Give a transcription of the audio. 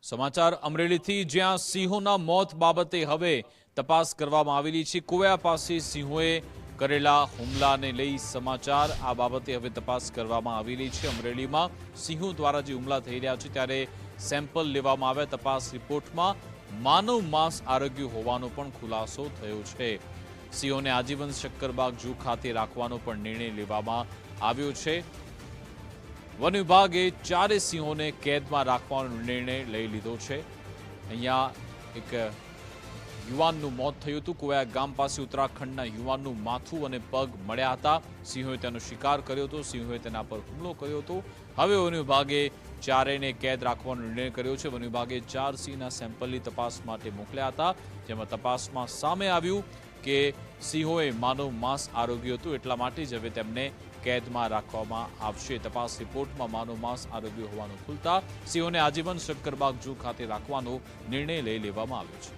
સમાચાર અમરેલીથી, જ્યાં સિંહોના મોત બાબતે હવે તપાસ કરવામાં આવેલી છે। કુવા પાસે સિંહોએ કરેલા હુમલાને લઈ સમાચાર આ બાબતે હવે તપાસ કરવામાં આવેલી છે। અમરેલીમાં સિંહો દ્વારા જે હુમલા થઈ રહ્યા છે ત્યારે સેમ્પલ લેવામાં આવ્યા। તપાસ રિપોર્ટમાં માનવ માંસ આરોગ્ય હોવાનો પણ ખુલાસો થયો છે। સિંહોને આજીવન શક્કરબાગ ઝૂ ખાતે રાખવાનો પણ નિર્ણય લેવામાં આવ્યો છે। વન વિભાગે 4 સિંહોને કેદમાં રાખવાનો નિર્ણય લઈ લીધો છે। અહીંયા એક યુવાનનું મોત થયું હતું। કુવા ગામ પાસે ઉત્તરાખંડના યુવાનનું માથું અને પગ મળ્યા હતા। સિંહોએ તેનો શિકાર કર્યો હતો, સિંહોએ તેના પર હુમલો કર્યો હતો। હવે વન વિભાગે 4ને કેદ રાખવાનો નિર્ણય કર્યો છે। વન વિભાગે 4 સિંહના સેમ્પલની તપાસ માટે મોકલ્યા હતા, જેમાં તપાસમાં સામે આવ્યું કે સિંહોએ માનવ માંસ આરોગ્ય હતું, એટલા માટે જ હવે તેમને કેદમાં રાખવામાં આવશે। તપાસ રિપોર્ટમાં માનવ માંસ આરોગ્ય હોવાનું ખુલતા સિંહોને આજીવન શક્કરબાગ ઝૂ ખાતે રાખવાનો નિર્ણય લઈ લેવામાં આવ્યો છે।